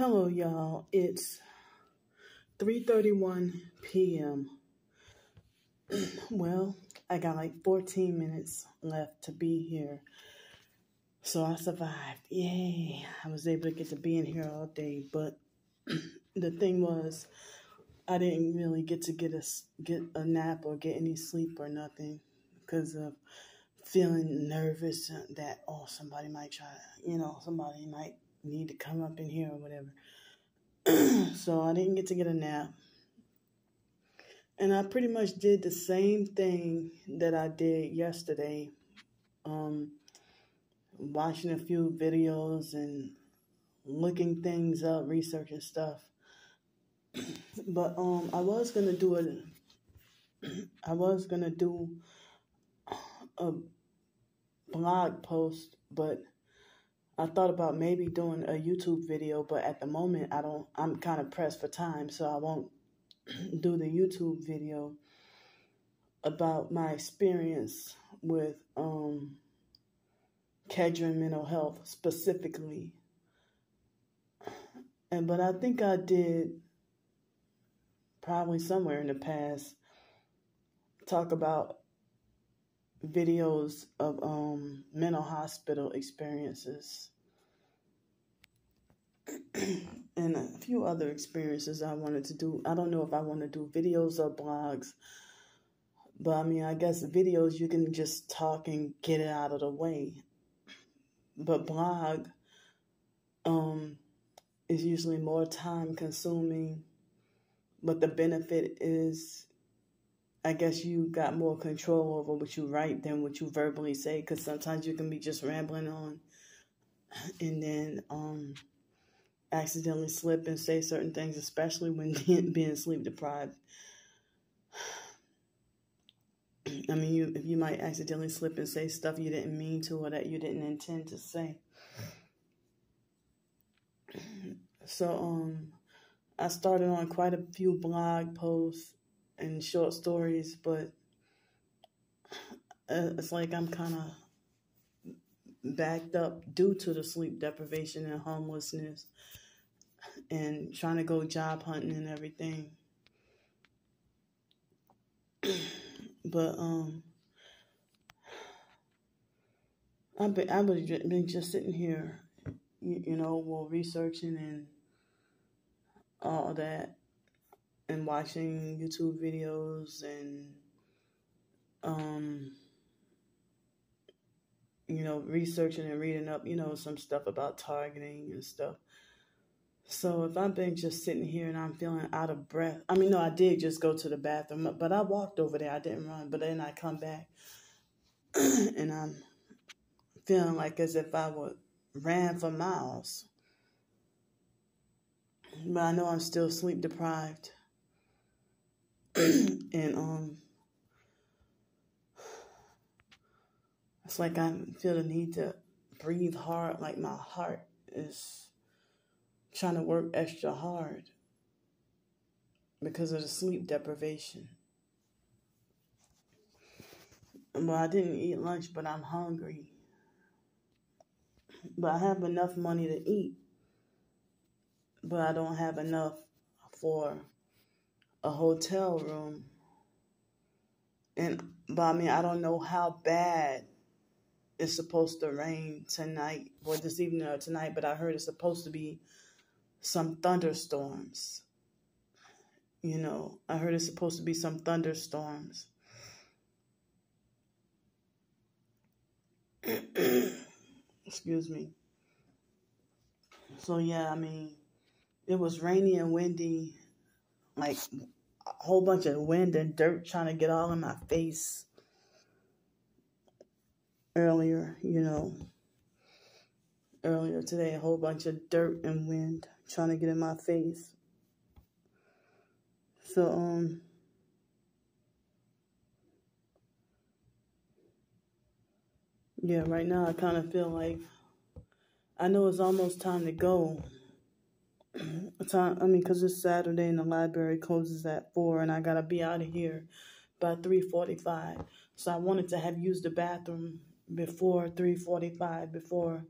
Hello, y'all. It's 3:31 p.m. Well, I got like 14 minutes left to be here. So I survived. Yay. I was able to get to be in here all day. But the thing was, I didn't really get to get a nap or get any sleep or nothing because of feeling nervous that, somebody might somebody might need to come up in here or whatever. So I didn't get to get a nap. And I pretty much did the same thing that I did yesterday. Watching a few videos and looking things up, researching stuff. But I was gonna do a blog post, but I thought about maybe doing a YouTube video, but at the moment I'm kind of pressed for time, so I won't do the YouTube video about my experience with Kedron mental health specifically. But I think I did probably somewhere in the past talk about videos of mental hospital experiences and a few other experiences I wanted to do. I don't know if I want to do videos or blogs, but I mean, I guess videos you can just talk and get it out of the way. But blog is usually more time consuming, but the benefit is, I guess, you got more control over what you write than what you verbally say, because sometimes you can be just rambling on and then accidentally slip and say certain things, especially when being sleep deprived. I mean, if you might accidentally slip and say stuff you didn't mean to or that you didn't intend to say. So I started on quite a few blog posts and short stories, but it's like I'm kind of backed up due to the sleep deprivation and homelessness and trying to go job hunting and everything. But I've been just sitting here, researching and all that, and watching YouTube videos and researching and reading up, some stuff about targeting and stuff. So if I've been just sitting here and I'm feeling out of breath, I mean, no, I did just go to the bathroom, but I walked over there. I didn't run, but then I come back and I'm feeling like as if I ran for miles. But I know I'm still sleep deprived. And it's like I feel the need to breathe hard, like my heart is trying to work extra hard because of the sleep deprivation. Well, I didn't eat lunch, but I'm hungry. But I have enough money to eat, but I don't have enough for a hotel room. But I mean, I don't know how bad it's supposed to rain tonight, or this evening or tonight, but I heard it's supposed to be some thunderstorms. I heard it's supposed to be some thunderstorms. Excuse me. So yeah, I mean, it was rainy and windy, like a whole bunch of wind and dirt trying to get all in my face earlier, earlier today, a whole bunch of dirt and wind trying to get in my face. So, yeah, right now I kind of feel like I know it's almost time to go. Because it's Saturday and the library closes at 4 and I got to be out of here by 3:45. So I wanted to have used the bathroom before 3:45, before,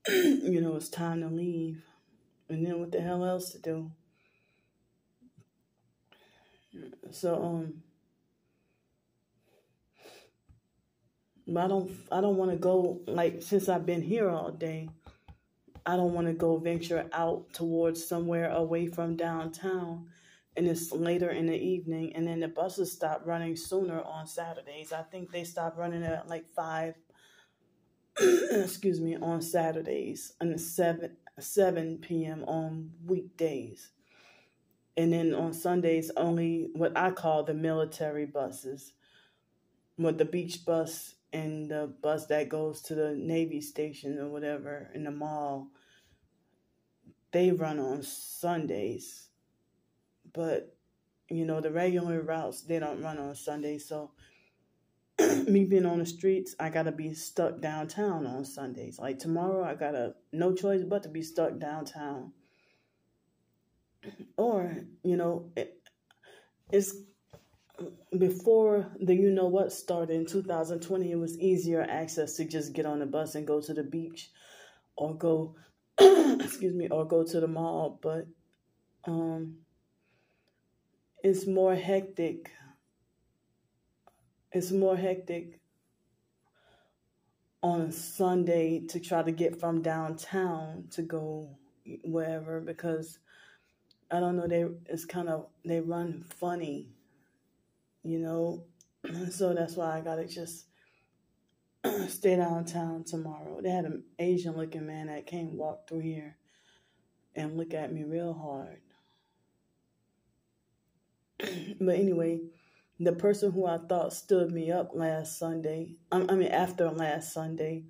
it's time to leave. And then what the hell else to do? So, I don't want to go, like, since I've been here all day, I don't want to go venture out towards somewhere away from downtown, and it's later in the evening, and then the buses stop running sooner on Saturdays. I think they stop running at like 5, excuse me, on Saturdays, and 7 p.m. on weekdays. And then on Sundays, only what I call the military buses, with the beach bus and the bus that goes to the Navy station or whatever in the mall. They run on Sundays. But, the regular routes, they don't run on Sundays. So me being on the streets, I got to be stuck downtown on Sundays. Like tomorrow, I got no choice but to be stuck downtown. Or, it's before the what started in 2020, it was easier access to just get on the bus and go to the beach or go, excuse me, or go to the mall. But it's more hectic. It's more hectic on a Sunday to try to get from downtown to go wherever, because I don't know, they run funny, so that's why I gotta just stay downtown tomorrow. They had an Asian looking man that came walk through here and look at me real hard. But anyway, the person who I thought stood me up after last Sunday,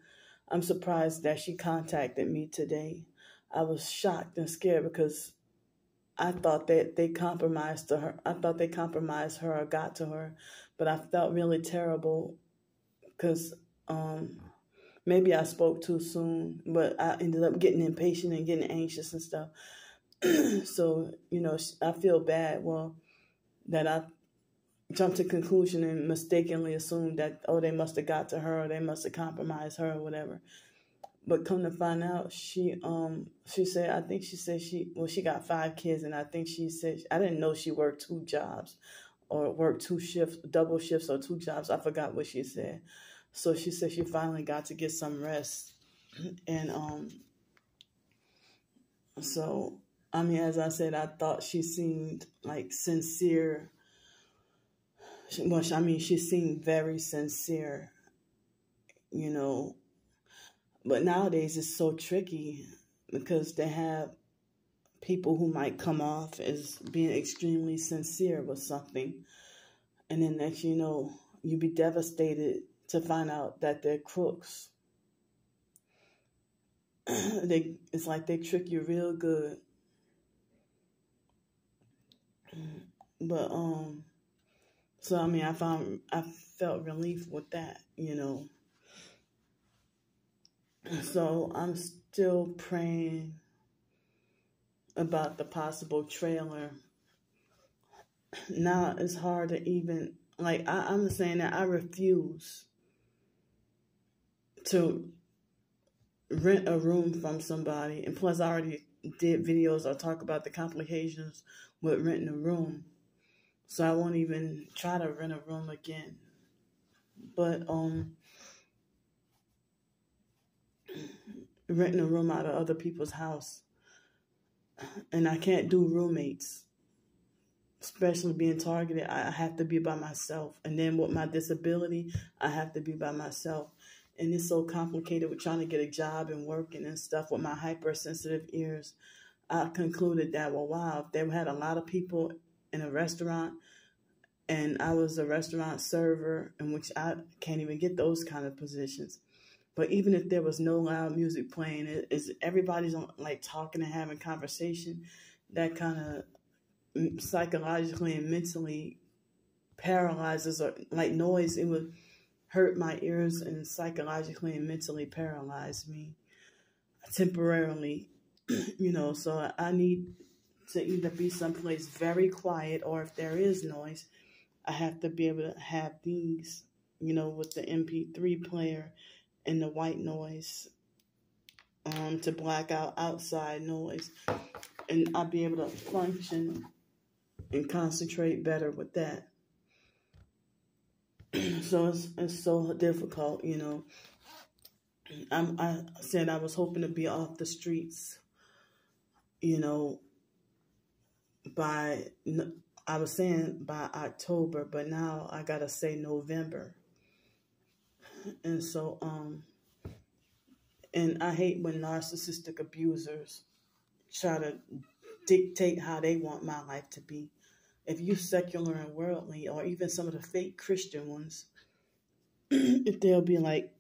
I'm surprised that she contacted me today. I was shocked and scared because I thought that they compromised her. I thought they compromised her or got to her, but I felt really terrible because maybe I spoke too soon, but I ended up getting impatient and getting anxious and stuff. So, I feel bad. Well, that I jumped to conclusion and mistakenly assumed that, they must have got to her or they must have compromised her or whatever. But come to find out, she said she got 5 kids, and I think she said, I didn't know she worked 2 jobs or worked 2 shifts, double shifts or 2 jobs. I forgot what she said. So she said she finally got to get some rest. And so, as I said, I thought she seemed like sincere. She seemed very sincere, But nowadays it's so tricky because they have people who might come off as being extremely sincere with something. And then next you'd be devastated to find out that they're crooks. It's like they trick you real good. But so I felt relief with that, So I'm still praying about the possible trailer. Now it's hard to even, I'm saying that I refuse to rent a room from somebody. And plus I already did videos. I'll talk about the complications with renting a room. So I won't even try to rent a room again. But renting a room out of other people's house. And I can't do roommates. Especially being targeted, I have to be by myself. And then with my disability, I have to be by myself. And it's so complicated with trying to get a job and working and stuff with my hypersensitive ears. I concluded that, wow, if they had a lot of people in a restaurant and I was a restaurant server, in which I can't even get those kind of positions. But even if there was no loud music playing, everybody's talking and having conversation, that kind of psychologically and mentally paralyzes, or like noise, it would hurt my ears and psychologically and mentally paralyze me temporarily, so I need to either be someplace very quiet, or if there is noise, I have to be able to have these, with the MP3 player and the white noise to black out outside noise, and I'll be able to function and concentrate better with that. So it's so difficult, you know. I said I was hoping to be off the streets, you know, I was saying by October, but now I gotta say November. And so, and I hate when narcissistic abusers try to dictate how they want my life to be. If you secular and worldly, or even some of the fake Christian ones, if they'll be like,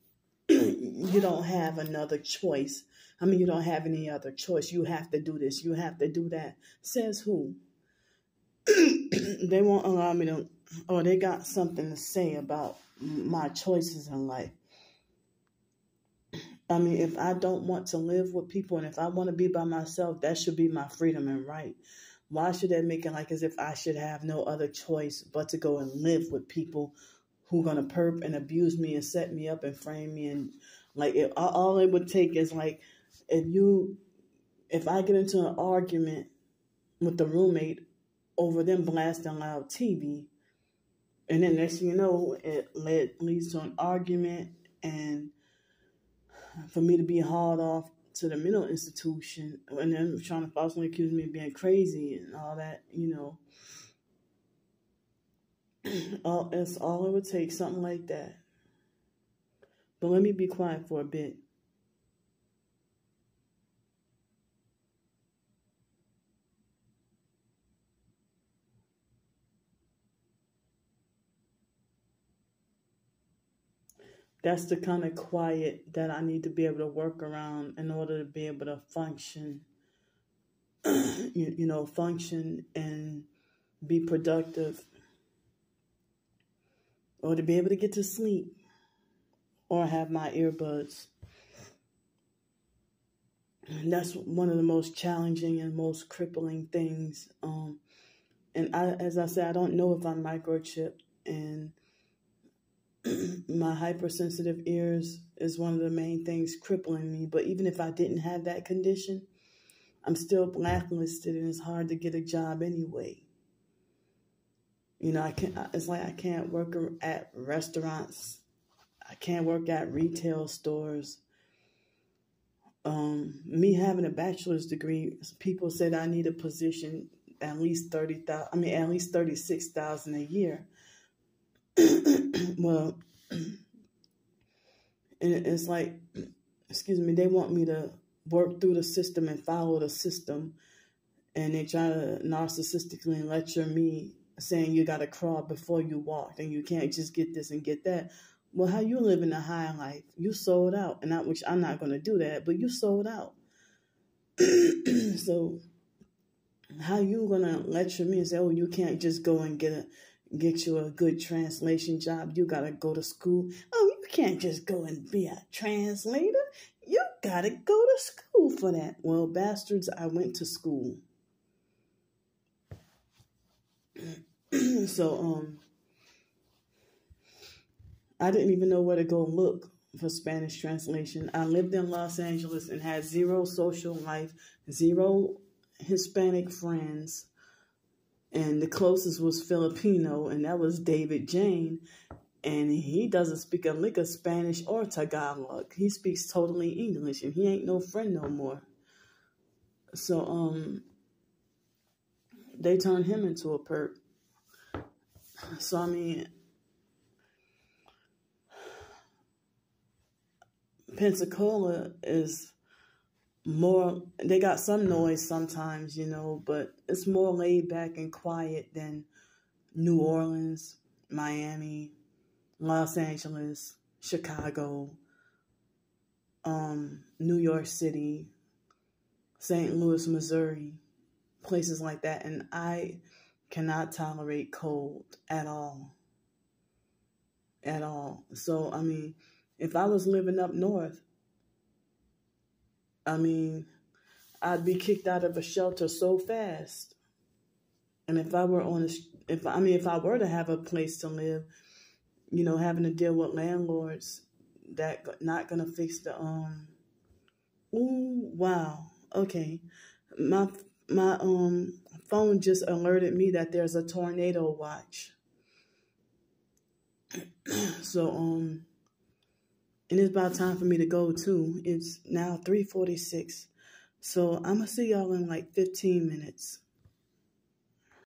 you don't have another choice. I mean, you don't have any other choice. You have to do this. You have to do that. Says who? They won't allow me to, or they got something to say about my choices in life. I mean, if I don't want to live with people and if I want to be by myself, that should be my freedom and right. Why should they make it like as if I should have no other choice but to go and live with people who are going to perp and abuse me and set me up and frame me? And like, all it would take is like, if I get into an argument with the roommate over them blasting loud TV, and then next thing you know, it leads to an argument, and for me to be hauled off to the mental institution, and then trying to falsely accuse me of being crazy and all that, you know. It's all it would take, something like that. But let me be quiet for a bit. That's the kind of quiet that I need to be able to work around in order to be able to function, you know, function and be productive, or to be able to get to sleep, or have my earbuds. And that's one of the most challenging and most crippling things. And as I said, I don't know if I'm microchipped, and my hypersensitive ears is one of the main things crippling me. But even if I didn't have that condition, I'm still blacklisted, and it's hard to get a job anyway. You know, it's like I can't work at restaurants. I can't work at retail stores. Me having a bachelor's degree, people said I need a position at least $30,000. I mean, at least $36,000 a year. Well, and it's like, excuse me, they want me to work through the system and follow the system, and they try to narcissistically lecture me, saying you got to crawl before you walk, and you can't just get this and get that. Well, how you living a high life? You sold out, and which I'm not going to do that, but you sold out. So how you going to lecture me and say, oh, you can't just go and get you a good translation job? You got to go to school. Oh, you can't just go and be a translator. You got to go to school for that. Well, bastards, I went to school. So, I didn't even know where to go look for Spanish translation. I lived in Los Angeles and had zero social life, zero Hispanic friends. And the closest was Filipino, and that was David Jane. And he doesn't speak a lick of Spanish or Tagalog. He speaks totally English, and he ain't no friend no more. So, they turned him into a perp. So, I mean, Pensacola is more, they got some noise sometimes, you know, but it's more laid back and quiet than New Orleans, Miami, Los Angeles, Chicago, New York City, St. Louis, Missouri, places like that. And I cannot tolerate cold at all. At all. So, I mean, if I was living up north, I mean, I'd be kicked out of a shelter so fast. And if I were if I were to have a place to live, you know, having to deal with landlords that not gonna fix the Ooh, wow. Okay. My my phone just alerted me that there's a tornado watch. So and it's about time for me to go too. It's now 3:46. So I'm gonna see y'all in like 15 minutes.